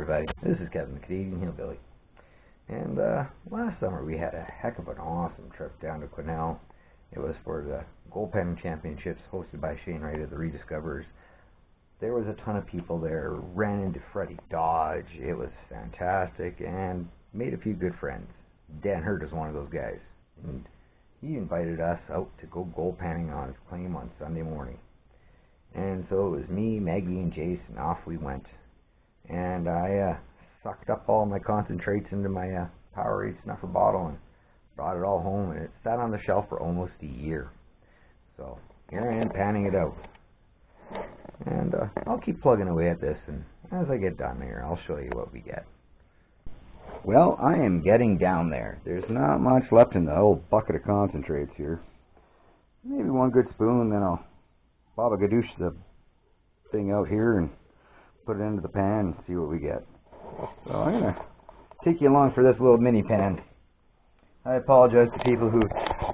everybody, this is Kevin, the Canadian Hillbilly. And last summer we had a heck of an awesome trip down to Quesnel. It was for the Gold Panning Championships hosted by Shane Wright of the Rediscoverers. There was a ton of people there, ran into Freddie Dodge. It was fantastic and made a few good friends. Dan Hurd is one of those guys. And he invited us out to go gold panning on his claim on Sunday morning. And so it was me, Maggie, and Jason. Off we went. And I sucked up all my concentrates into my Powerade snuffer bottle and brought it all home, and it sat on the shelf for almost a year. So here I am panning it out. And I'll keep plugging away at this, and as I get done here, I'll show you what we get. Well, I am getting down there. There's not much left in the old bucket of concentrates here. Maybe one good spoon, then I'll Baba Gadoosh the thing out here and put it into the pan and see what we get. So I'm going to take you along for this little mini pan. I apologize to people who've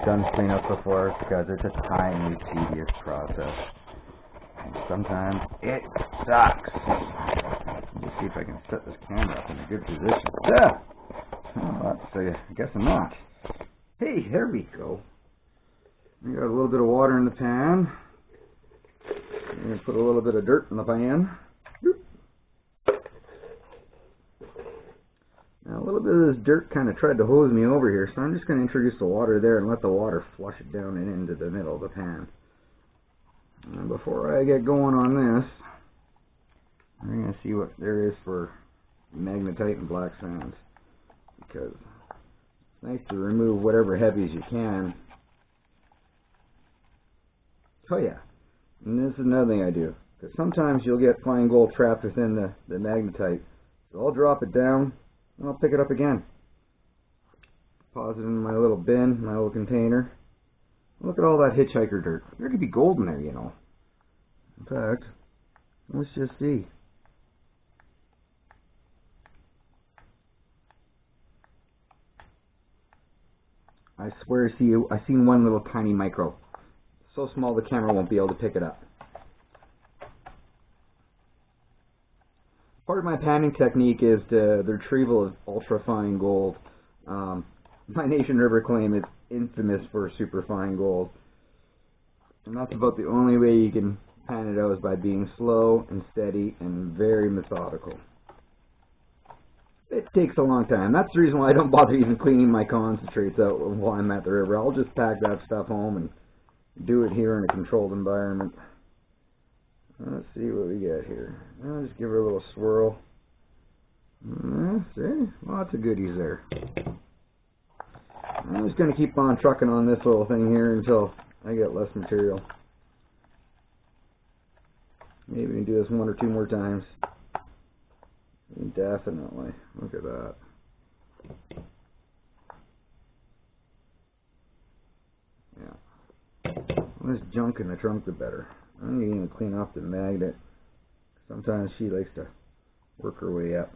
done cleanup before because it's a timely, tedious process. And sometimes it sucks. Let's see if I can set this camera up in a good position. Yeah! Well, I guess I'm not. Hey, there we go. We got a little bit of water in the pan. I'm going to put a little bit of dirt in the pan. Now, a little bit of this dirt kind of tried to hose me over here, so I'm just going to introduce the water there and let the water flush it down and into the middle of the pan. And before I get going on this, I'm going to see what there is for magnetite and black sands, because it's nice to remove whatever heavies you can. Oh yeah, and this is another thing I do, because sometimes you'll get fine gold trapped within the magnetite. So I'll drop it down, and I'll pick it up again. Deposit it in my little bin, my little container. Look at all that hitchhiker dirt. There could be gold in there, you know. In fact, let's just see. I swear I seen one little tiny micro. So small the camera won't be able to pick it up. Part of my panning technique is the retrieval of ultra-fine gold. My Nation River claim is infamous for superfine gold. And that's about the only way you can pan it out, is by being slow and steady and very methodical. It takes a long time. That's the reason why I don't bother even cleaning my concentrates out while I'm at the river. I'll just pack that stuff home and do it here in a controlled environment. Let's see what we get here. I'll just give her a little swirl. See? Lots of goodies there. I'm just going to keep on trucking on this little thing here until I get less material. Maybe we can do this one or two more times. Definitely. Look at that. Yeah. The less junk in the trunk, the better. I'm going to clean off the magnet. Sometimes she likes to work her way up.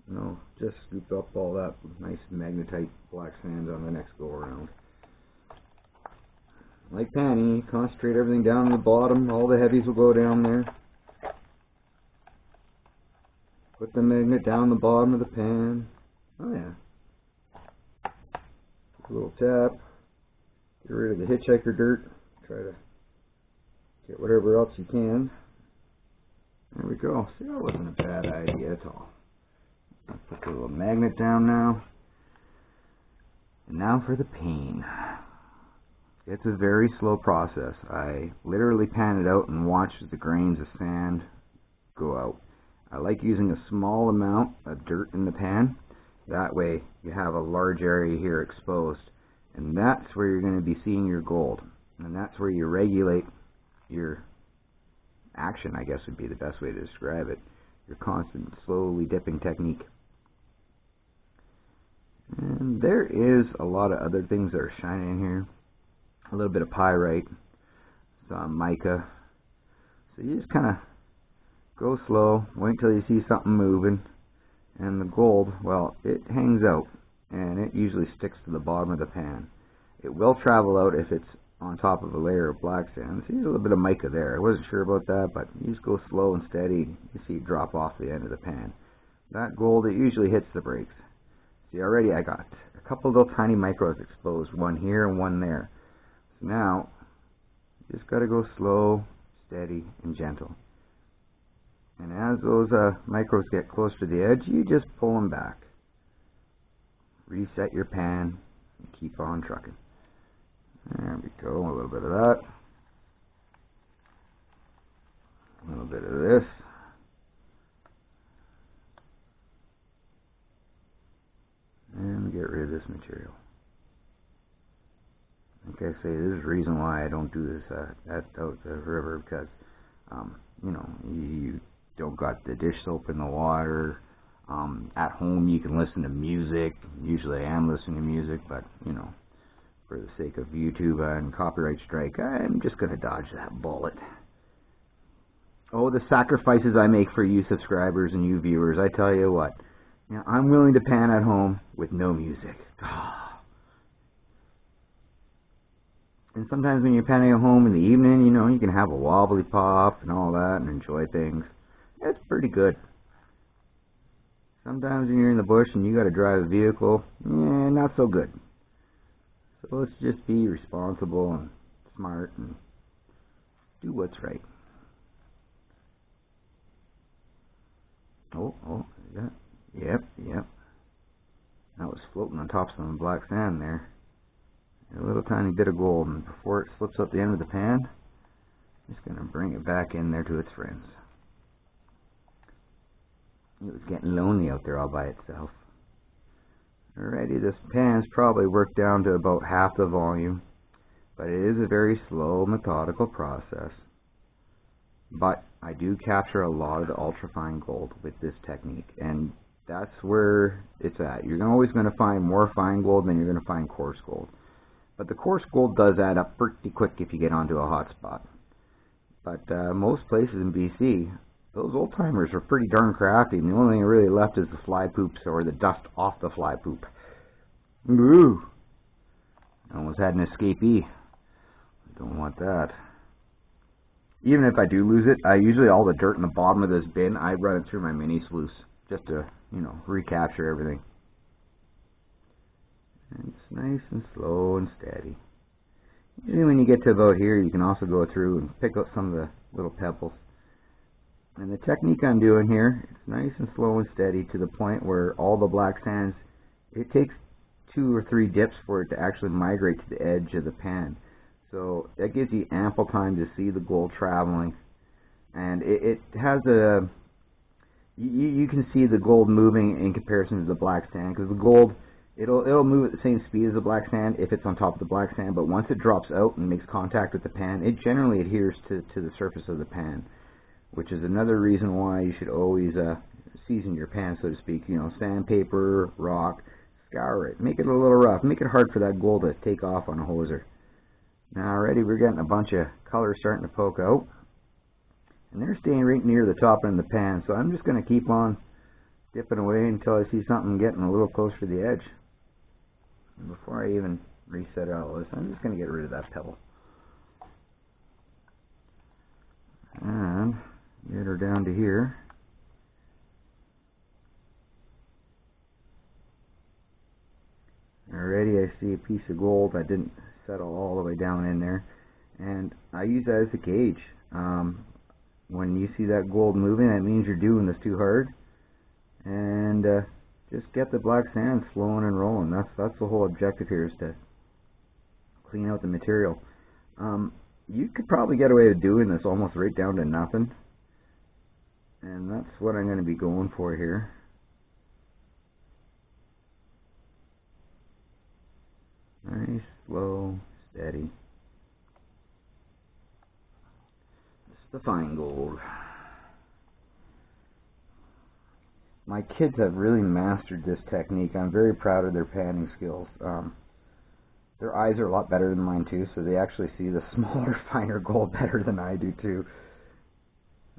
No, just scoop up all that nice magnetite black sands on the next go around. Like panning, concentrate everything down to the bottom. All the heavies will go down there. Put the magnet down the bottom of the pan. Oh yeah. A little tap. Get rid of the hitchhiker dirt. Try to get whatever else you can. There we go. See, that wasn't a bad idea at all. I'll put the little magnet down now. And now for the pain. It's a very slow process. I literally pan it out and watch the grains of sand go out. I like using a small amount of dirt in the pan. That way you have a large area here exposed. And that's where you're going to be seeing your gold. And that's where you regulate your action, I guess would be the best way to describe it. Your constant, slowly dipping technique. And there is a lot of other things that are shining in here. A little bit of pyrite, some mica. So you just kind of go slow, wait till you see something moving. And the gold, well, it hangs out. And it usually sticks to the bottom of the pan. It will travel out if it's on top of a layer of black sand. See, there's a little bit of mica there. I wasn't sure about that, but you just go slow and steady. You see it drop off the end of the pan. That gold, it usually hits the brakes. See, already I got a couple little tiny micros exposed, one here and one there. So now, you just got to go slow, steady, and gentle. And as those micros get close to the edge, you just pull them back. Reset your pan and keep on trucking. There we go, a little bit of that. A little bit of this. And get rid of this material. Like I say, this is the reason why I don't do this out the river, because you know, you don't got the dish soap in the water. At home you can listen to music. Usually I am listening to music, but you know, for the sake of YouTube and copyright strike, I'm just going to dodge that bullet. Oh, the sacrifices I make for you subscribers and you viewers, I tell you what. You know, I'm willing to pan at home with no music. And sometimes when you're panning at home in the evening, you know, you can have a wobbly pop and all that and enjoy things. It's pretty good. Sometimes when you're in the bush and you got to drive a vehicle, not so good. So let's just be responsible and smart and do what's right. Oh, yeah. Yep. That was floating on top of some black sand there. A little tiny bit of gold, and before it slips out the end of the pan, I'm just going to bring it back in there to its friends. It was getting lonely out there all by itself. Alrighty, this pan's probably worked down to about half the volume, but it is a very slow, methodical process. But I do capture a lot of the ultrafine gold with this technique, and that's where it's at. You're always going to find more fine gold than you're going to find coarse gold. But the coarse gold does add up pretty quick if you get onto a hot spot. But most places in BC, those old timers are pretty darn crafty, and the only thing really left is the fly poops or the dust off the fly poop. Ooh! I almost had an escapee. Don't want that. Even if I do lose it, usually all the dirt in the bottom of this bin, I run it through my mini sluice just to, you know, recapture everything. And it's nice and slow and steady. Usually when you get to about here, you can also go through and pick up some of the little pebbles. And the technique I'm doing here, it's nice and slow and steady to the point where all the black sands, it takes 2 or 3 dips for it to actually migrate to the edge of the pan. So that gives you ample time to see the gold traveling. And it has a, you can see the gold moving in comparison to the black sand, because the gold, it'll move at the same speed as the black sand if it's on top of the black sand, but once it drops out and makes contact with the pan, it generally adheres to the surface of the pan, which is another reason why you should always season your pan, so to speak. You know, sandpaper, rock, scour it, make it a little rough, make it hard for that gold to take off on a hoser. Now already we're getting a bunch of colors starting to poke out, and they're staying right near the top end of the pan, so I'm just going to keep on dipping away until I see something getting a little closer to the edge. And before I even reset all this, I'm just going to get rid of that pebble. And get her down to here. Already I see a piece of gold. I didn't settle all the way down in there. And I use that as a gauge. When you see that gold moving, that means you're doing this too hard. And just get the black sand flowing and rolling. That's the whole objective here, is to clean out the material. You could probably get away with doing this almost right down to nothing. And that's what I'm going to be going for here. Nice, slow, steady. This is the fine gold. My kids have really mastered this technique. I'm very proud of their panning skills. Their eyes are a lot better than mine too, so they actually see the smaller, finer gold better than I do too.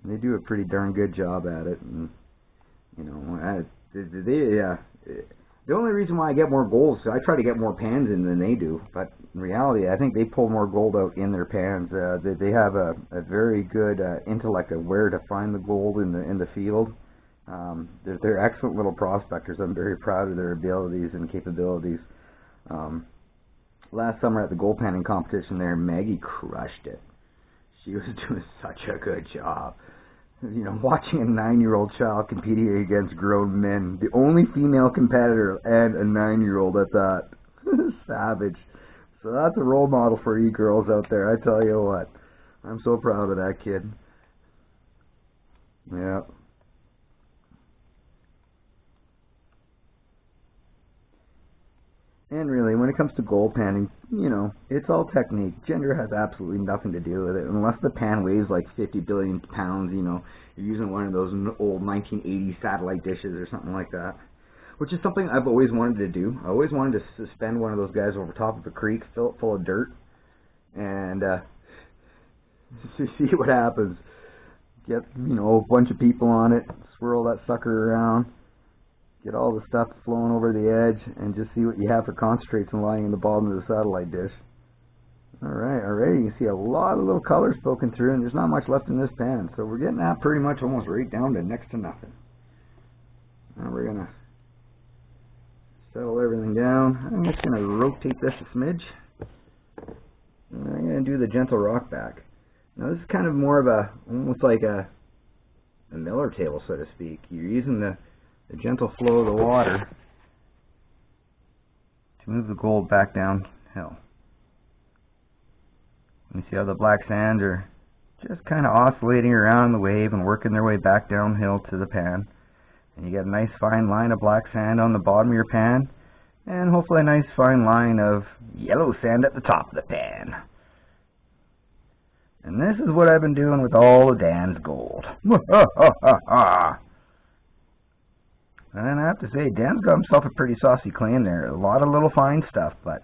And they do a pretty darn good job at it. And you know, The only reason why I get more gold is I try to get more pans in than they do. But in reality, I think they pull more gold out in their pans. They have a very good intellect of where to find the gold in the field. They're excellent little prospectors. I'm very proud of their abilities and capabilities. Last summer at the gold panning competition there, Maggie crushed it. She was doing such a good job. You know, watching a 9-year-old child competing against grown men, the only female competitor and a 9-year-old at that. Savage. So that's a role model for you girls out there, I tell you what. I'm so proud of that kid. Yeah. And really, when it comes to gold panning, you know, it's all technique. Gender has absolutely nothing to do with it. Unless the pan weighs like 50 billion pounds, you know, you're using one of those old 1980s satellite dishes or something like that. Which is something I've always wanted to do. I always wanted to suspend one of those guys over top of a creek, fill it full of dirt, and see what happens. Get, you know, a bunch of people on it, swirl that sucker around. Get all the stuff flowing over the edge and just see what you have for concentrates and lying in the bottom of the satellite dish. Alright, already you can see a lot of little colors poking through, and there's not much left in this pan. So we're getting that pretty much almost right down to next to nothing. Now we're going to settle everything down. I'm just going to rotate this a smidge. And I'm going to do the gentle rock back. Now this is kind of more of a, almost like a miller table, so to speak. You're using the gentle flow of the water to move the gold back downhill. You see how the black sands are just kind of oscillating around the wave and working their way back downhill to the pan. And you get a nice fine line of black sand on the bottom of your pan, and hopefully a nice fine line of yellow sand at the top of the pan. And this is what I've been doing with all of Dan's gold. And I have to say, Dan's got himself a pretty saucy claim there. A lot of little fine stuff, but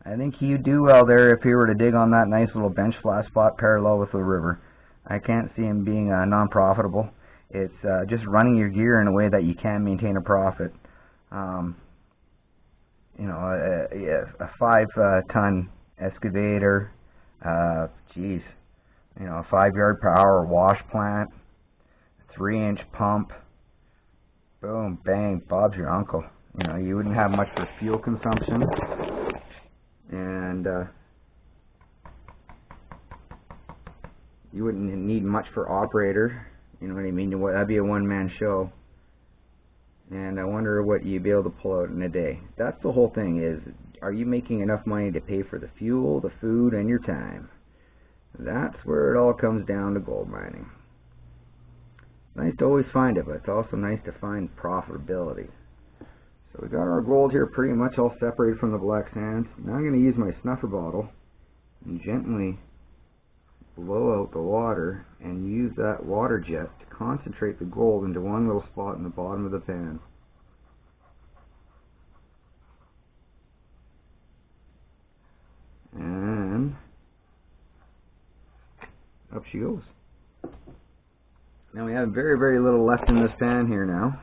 I think he'd do well there if he were to dig on that nice little bench flat spot parallel with the river. I can't see him being non-profitable. It's just running your gear in a way that you can maintain a profit. You know, a 5-ton excavator, you know, a 5-yard per hour wash plant, a 3-inch pump. Boom, bang, Bob's your uncle. You know, you wouldn't have much for fuel consumption, and you wouldn't need much for operator. You know what I mean? That'd be a one-man show. And I wonder what you'd be able to pull out in a day. That's the whole thing is, are you making enough money to pay for the fuel, the food, and your time? That's where it all comes down to gold mining. Nice to always find it, but it's also nice to find profitability. So we got our gold here pretty much all separated from the black sands. Now I'm going to use my snuffer bottle and gently blow out the water and use that water jet to concentrate the gold into one little spot in the bottom of the pan. And up she goes. Now we have very, very little left in this pan here now.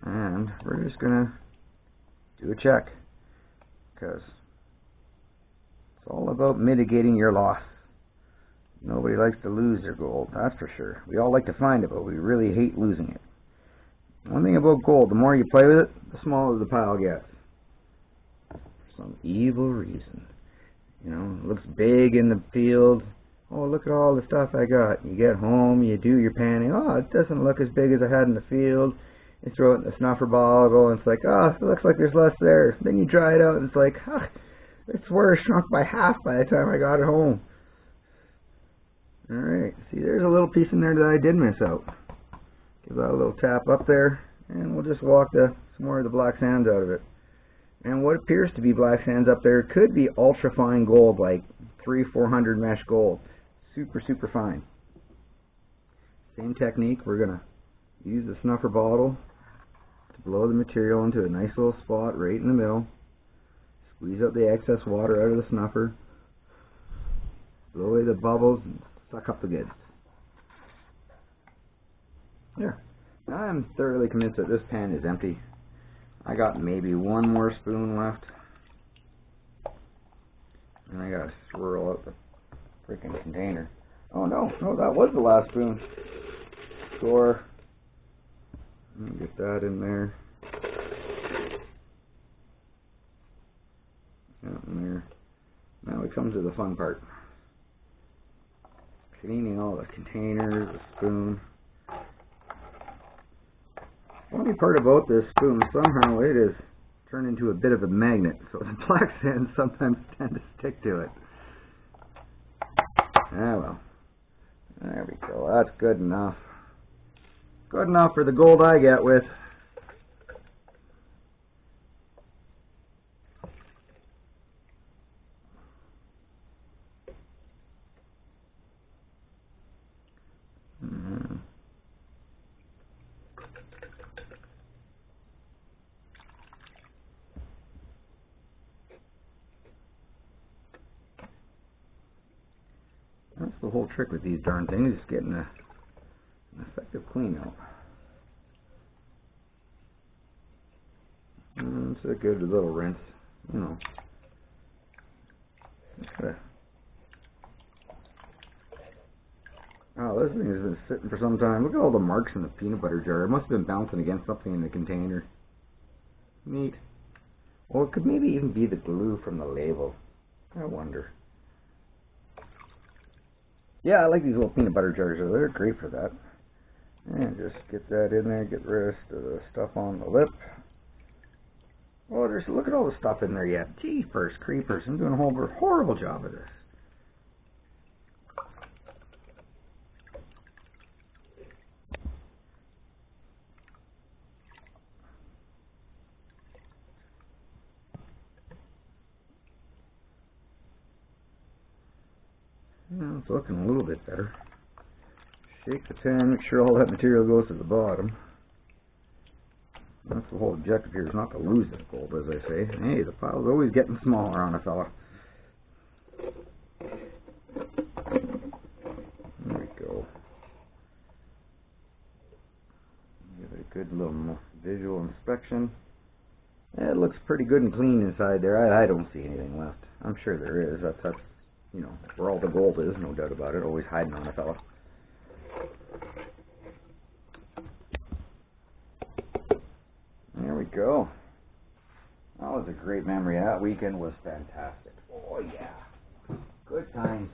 And we're just going to do a check, because it's all about mitigating your loss. Nobody likes to lose their gold, that's for sure. We all like to find it, but we really hate losing it. One thing about gold, the more you play with it, the smaller the pile gets. For some evil reason. You know, it looks big in the field. Oh, look at all the stuff I got. You get home, you do your panning. Oh, it doesn't look as big as I had in the field. You throw it in the snuffer bottle, and it's like, oh, it looks like there's less there. Then you dry it out, and it's like, oh, it's worse, shrunk by half by the time I got it home. Alright, see, there's a little piece in there that I did miss out. Give that a little tap up there, and we'll just walk some more of the black sands out of it. And what appears to be black sands up there could be ultra fine gold, like 300-400 mesh gold. Super, super fine. Same technique, we're going to use the snuffer bottle to blow the material into a nice little spot right in the middle. Squeeze out the excess water out of the snuffer. Blow away the bubbles and suck up the goods. There. I'm thoroughly convinced that this pan is empty. I got maybe one more spoon left. And I gotta swirl out the freaking container. Oh no, that was the last spoon. Score. Let me get that in there. That in there. Now we come to the fun part. Cleaning all the containers, the spoon. Funny part about this spoon, somehow it is turned into a bit of a magnet, so the black sands sometimes tend to stick to it. Ah well. There we go, that's good enough. Good enough for the gold I get with. That's the whole trick with these darn things, is getting an effective clean out. And it's a good little rinse, you know. Oh, this thing has been sitting for some time. Look at all the marks in the peanut butter jar. It must have been bouncing against something in the container. Neat. Well, it could maybe even be the glue from the label. I wonder. Yeah, I like these little peanut butter jars. They're great for that. And just get that in there, get the rest of the stuff on the lip. Oh, look at all the stuff in there yet. Jeepers creepers, I'm doing a horrible job of this. Well, it's looking a little bit better. Shake the pan, make sure all that material goes to the bottom. That's the whole objective here, is not to lose this gold, as I say. Hey, the pile's always getting smaller on a fella. There we go. Give it a good little visual inspection. Yeah, it looks pretty good and clean inside there. I don't see anything left. I'm sure there is. That's you know, where all the gold is, no doubt about it. Always hiding on a fella. There we go. That was a great memory. That weekend was fantastic. Oh yeah. Good times.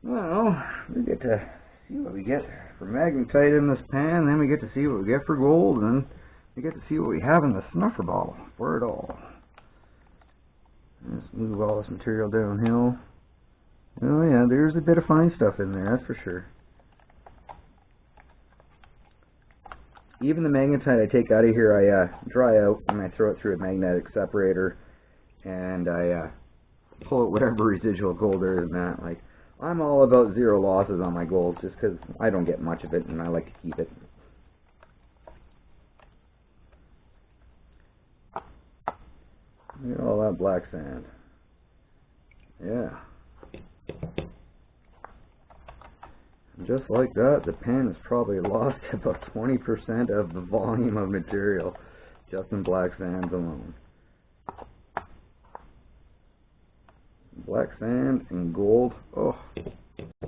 Well, we get to see what we get for magnetite in this pan, then we get to see what we get for gold, and then we get to see what we have in the snuffer bottle for it all. Let's move all this material downhill. Oh yeah, there's a bit of fine stuff in there, that's for sure. Even the magnetite I take out of here, I dry out and I throw it through a magnetic separator, and I pull out whatever residual gold there is in that. Like, I'm all about zero losses on my gold, just because I don't get much of it and I like to keep it. Look at all that black sand. Yeah. Just like that, the pen has probably lost about 20% of the volume of material just in black sands alone. Black sand and gold. Oh,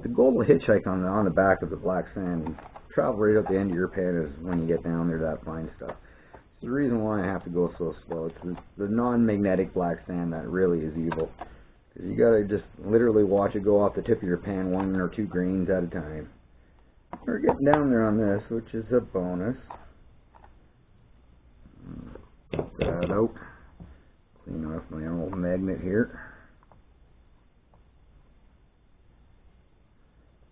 the gold will hitchhike on the back of the black sand and travel right up the end of your pan is when you get down there to that fine stuff. It's the reason why I have to go so slow. It's the non-magnetic black sand that really is evil. Because you gotta just literally watch it go off the tip of your pan 1 or 2 grains at a time. We're getting down there on this, which is a bonus. Put that out. Clean off my old magnet here.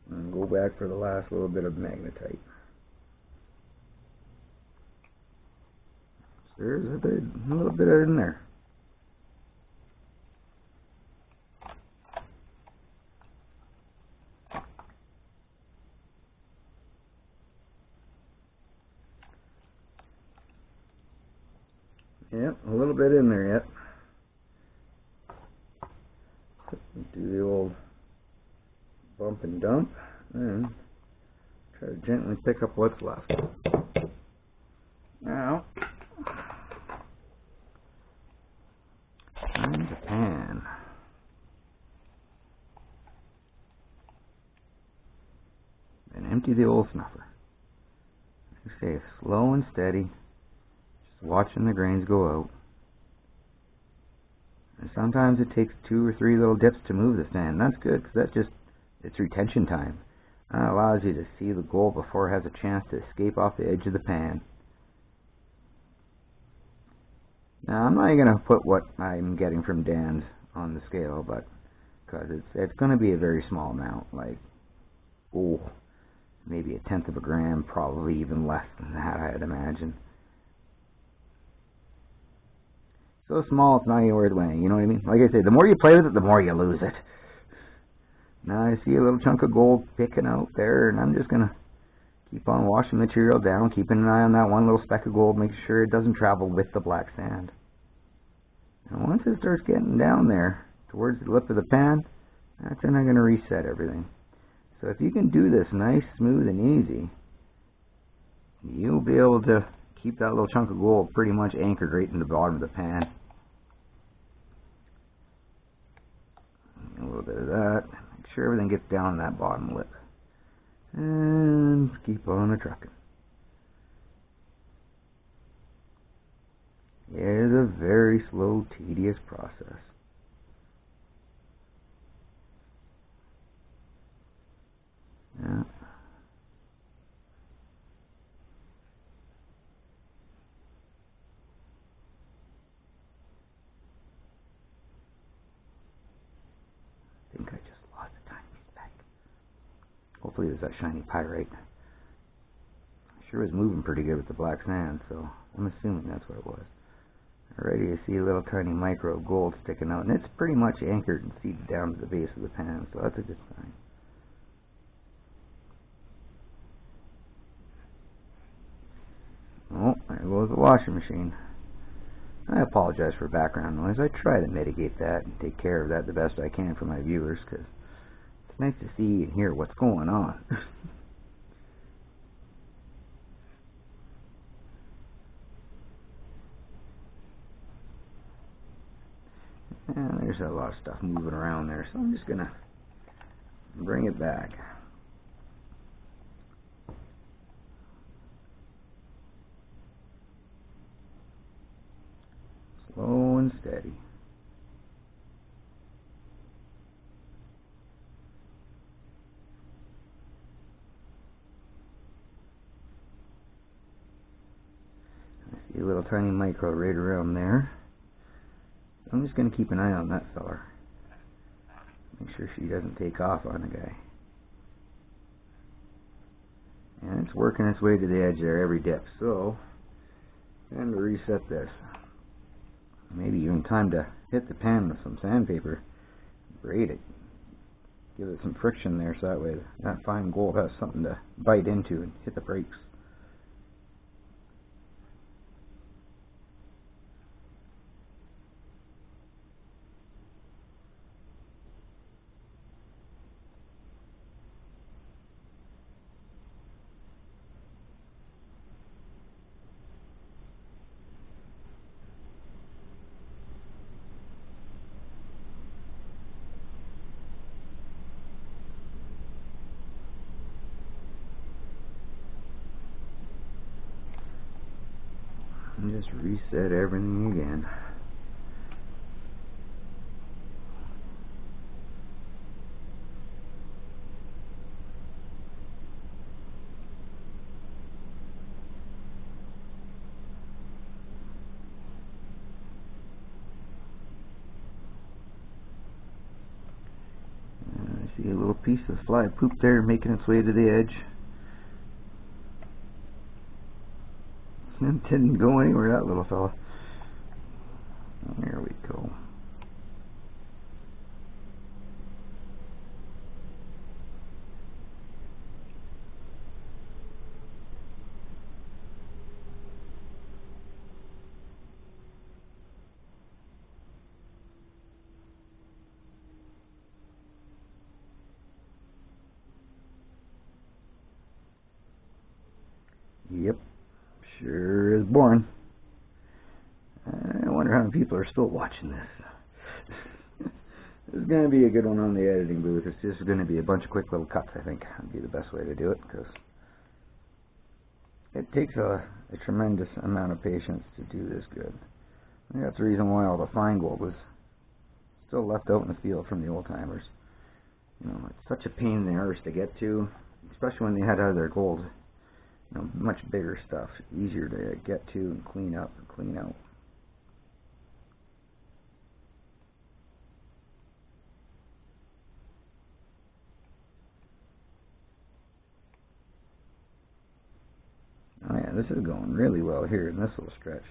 And go back for the last little bit of magnetite. There's a little bit in there. Yep, a little bit in there yet. Do the old bump and dump and Try to gently pick up what's left. Now, time to pan. And empty the old snuffer. Like I say, slow and steady, just watching the grains go out. And sometimes it takes 2 or 3 little dips to move the sand. That's good, because that's just, it's retention time. That allows you to see the gold before it has a chance to escape off the edge of the pan. Now, I'm not going to put what I'm getting from Dan's on the scale, but because it's going to be a very small amount, like, maybe 1/10 of a gram, probably even less than that, I'd imagine. So small, it's not even worth weighing, you know what I mean? Like I say, the more you play with it, the more you lose it. Now I see a little chunk of gold picking out there, and I'm just going to keep on washing the material down, keeping an eye on that one little speck of gold, making sure it doesn't travel with the black sand. And once it starts getting down there, towards the lip of the pan, that's when I'm going to reset everything. So if you can do this nice, smooth, and easy, you'll be able to keep that little chunk of gold pretty much anchored right in the bottom of the pan. A little bit of that. Make sure everything gets down in that bottom lip. And keep on a-trucking. It is a very slow, tedious process. Yeah. I think I just lost a tiny speck. Hopefully it was that shiny pyrite. I sure was moving pretty good with the black sand, so I'm assuming that's what it was. Already you see a little tiny micro gold sticking out, and it's pretty much anchored and seated down to the base of the pan, so that's a good sign. Oh, there goes the washing machine. I apologize for background noise. I try to mitigate that and take care of that the best I can for my viewers, because it's nice to see and hear what's going on. And there's a lot of stuff moving around there, so I'm just going to bring it back. Slow and steady. I see a little tiny micro right around there. I'm just going to keep an eye on that fella. Make sure she doesn't take off on the guy. And it's working its way to the edge there every dip. So, time to reset this. Maybe even time to hit the pan with some sandpaper. Braid it. Give it some friction there so that way that fine gold has something to bite into and hit the brakes. And just reset everything again. I see a little piece of fly poop there making its way to the edge. It didn't go anywhere, that little fella. There we go. Yep, sure is boring. I wonder how many people are still watching this. This is going to be a good one on the editing booth. It's just going to be a bunch of quick little cuts, I think. Would be the best way to do it, because it takes a tremendous amount of patience to do this good. I think that's the reason why all the fine gold was still left out in the field from the old timers. You know, it's such a pain in the arse to get to, especially when they had other gold. You know, much bigger stuff, easier to get to and clean up and clean out. Oh yeah, this is going really well here in this little stretch.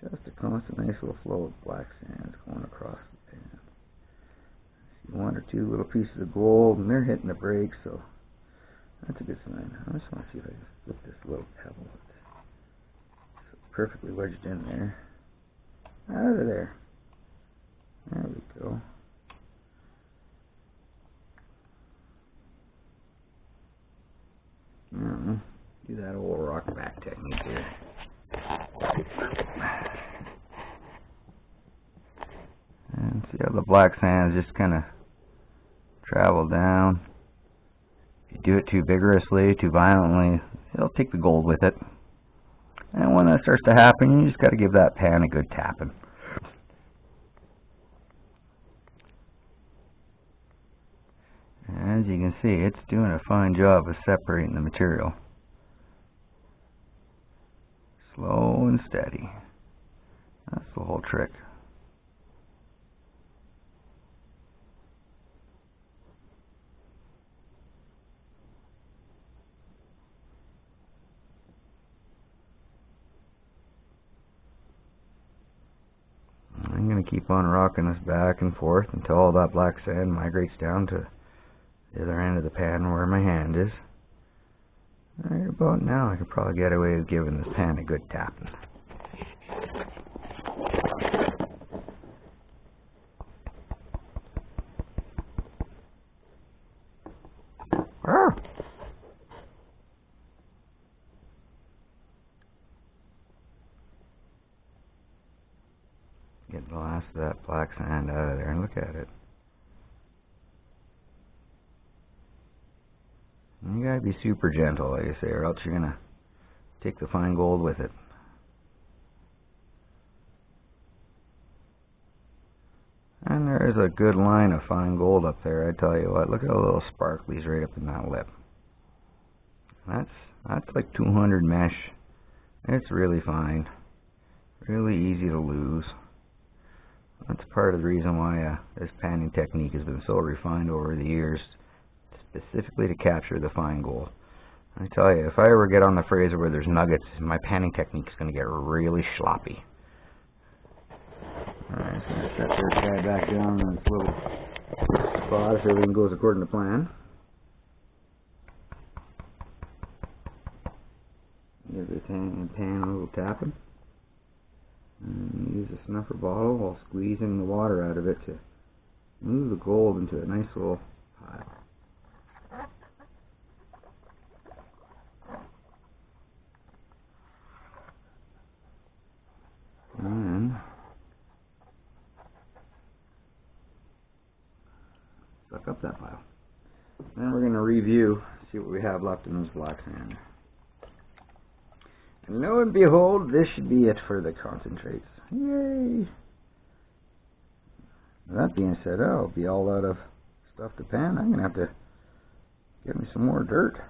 Just a constant nice little flow of black sands going across the pan. See one or two little pieces of gold, and they're hitting the brakes, so that's a good sign. I just want to see if I can flip this little pebble. It's perfectly wedged in there. Out of there. There we go. Do that old rock back technique here. And see how the black sands just kind of travel down. If you do it too vigorously, too violently, it'll take the gold with it. And when that starts to happen, you just got to give that pan a good tapping. As you can see, it's doing a fine job of separating the material. Slow and steady. That's the whole trick. I'm going to keep on rocking this back and forth until all that black sand migrates down to the other end of the pan where my hand is. Right about now I can probably get away with giving this pan a good tapping. Get the last of that black sand out of there and look at it. You gotta be super gentle, like I say, or else you're gonna take the fine gold with it. And there is a good line of fine gold up there, I tell you what. Look at the little sparklies right up in that lip. That's like 200 mesh. It's really fine. Really easy to lose. That's part of the reason why this panning technique has been so refined over the years, specifically to capture the fine gold. I tell you, if I ever get on the Fraser where there's nuggets, my panning technique is going to get really sloppy. Alright, so I'm going to set this guy back down in this little spot if everything goes according to plan. Give the pan a little tapping. And use a snuffer bottle while squeezing the water out of it to move the gold into a nice little pile. And suck up that pile. Then we're going to review, see what we have left in this black sand. And lo and behold, this should be it for the concentrates. Yay! That being said, I'll be all out of stuff to pan. I'm going to have to get me some more dirt.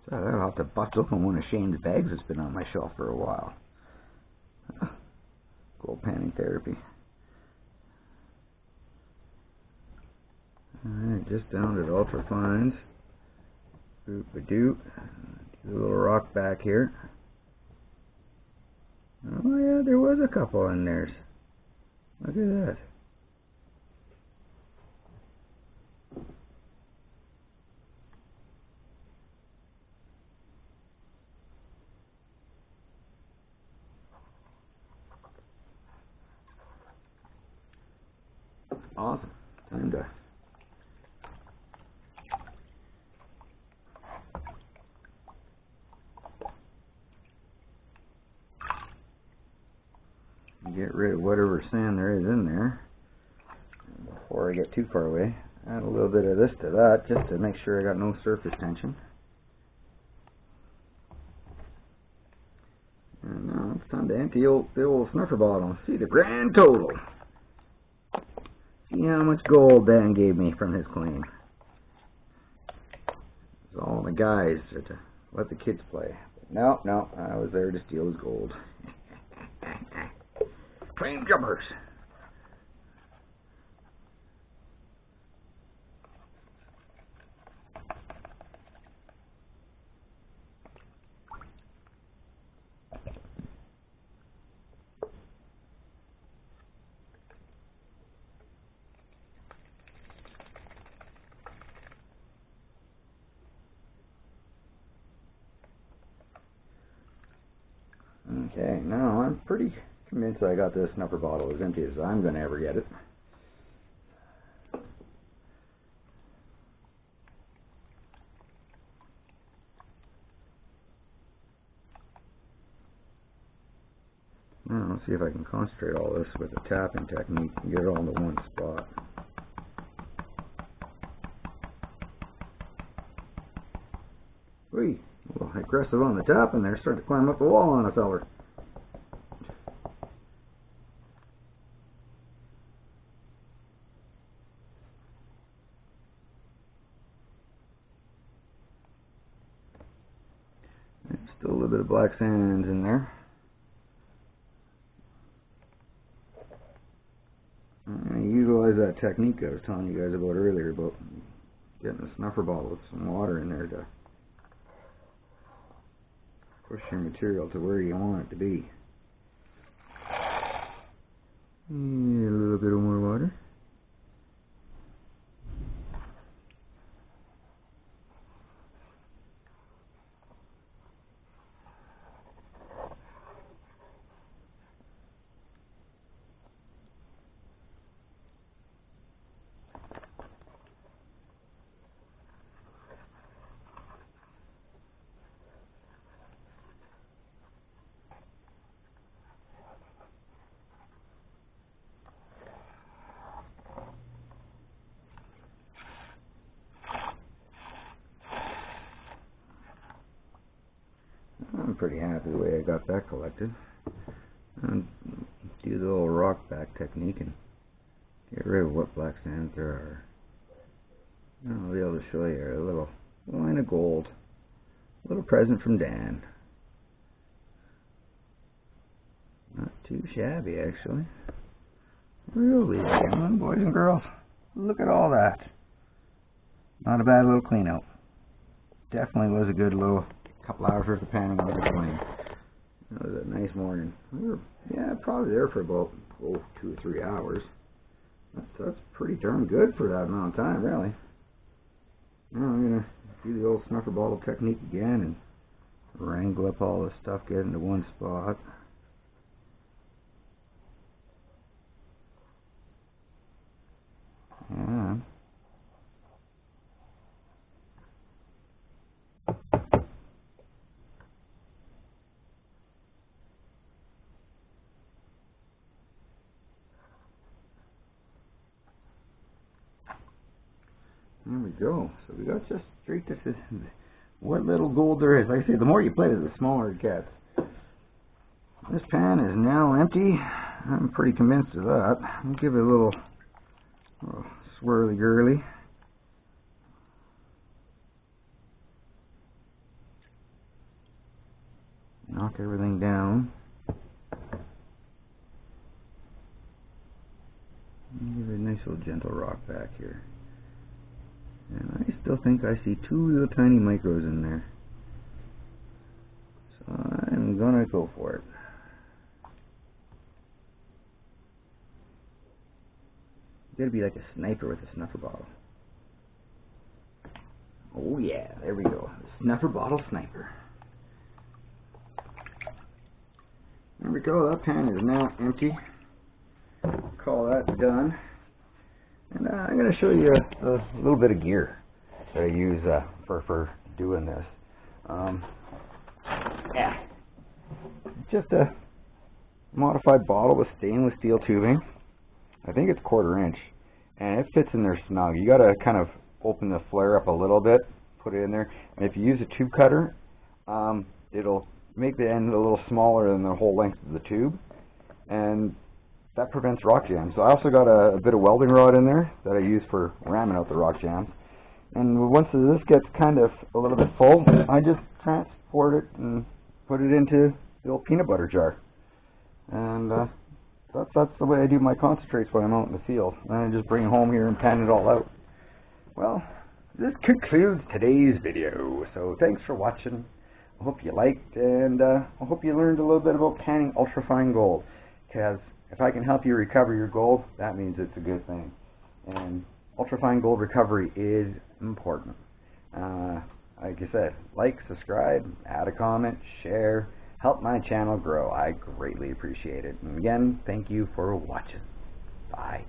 So I'll have to bust open one of Shane's bags that's been on my shelf for a while. Gold panning therapy. Alright, just down to ultra fines. Boop-a-doop. Do a little rock back here. Oh yeah, there was a couple in there. Look at that. Awesome. Time to rid of whatever sand there is in there. And before I get too far away, add a little bit of this to that just to make sure I got no surface tension. And now it's time to empty the old snuffer bottle. See the grand total. See how much gold Dan gave me from his claim. It's all the guys to let the kids play. No, I was there to steal his gold. Claim jumpers. Okay, now I'm pretty convinced I got this snuffer bottle as empty as I'm going to ever get it. Now let's see if I can concentrate all this with a tapping technique and get it all into one spot. Whee! A little aggressive on the tapping there, starting to climb up the wall on a feller. Still a little bit of black sand in there. I utilize that technique I was telling you guys about earlier about getting a snuffer bottle with some water in there to push your material to where you want it to be. A little bit of more water. I'm pretty happy the way I got that collected. And do the little rock back technique and get rid of what black sands there are. And I'll be able to show you a little line of gold. A little present from Dan. Not too shabby, actually. Really, boys and girls. Look at all that. Not a bad little clean out. Definitely was a good little couple hours worth of panning on the flame. It was a nice morning. We were, probably there for about 2 or 3 hours. That's pretty darn good for that amount of time, really. Now I'm gonna do the old snuffer bottle technique again and wrangle up all this stuff, get into one spot. Yeah. There we go. So we got just straight to what little gold there is. Like I say, the more you play with it, the smaller it gets. This pan is now empty. I'm pretty convinced of that. I'll give it a little swirly girly. Knock everything down. Give it a nice little gentle rock back here. And I still think I see 2 little tiny micros in there. So I'm gonna go for it. You gotta be like a sniper with a snuffer bottle. Oh yeah, there we go. The snuffer bottle sniper. There we go, that pan is now empty. Call that done. And I'm going to show you a little bit of gear that I use for doing this. Just a modified bottle with stainless steel tubing. I think it's 1/4 inch, and it fits in there snug. You got to kind of open the flare up a little bit, put it in there, and if you use a tube cutter, it'll make the end a little smaller than the whole length of the tube, and that prevents rock jams. So I also got a bit of welding rod in there that I use for ramming out the rock jams. And once this gets kind of a little bit full, I just transport it and put it into the old peanut butter jar. And that's the way I do my concentrates when I'm out in the field. And I just bring it home here and pan it all out. Well, this concludes today's video. So thanks for watching. I hope you liked, and I hope you learned a little bit about panning ultrafine gold. Because if I can help you recover your gold, that means it's a good thing. And ultrafine gold recovery is important. Like I said, like, subscribe, add a comment, share, help my channel grow. I greatly appreciate it. And again, thank you for watching. Bye.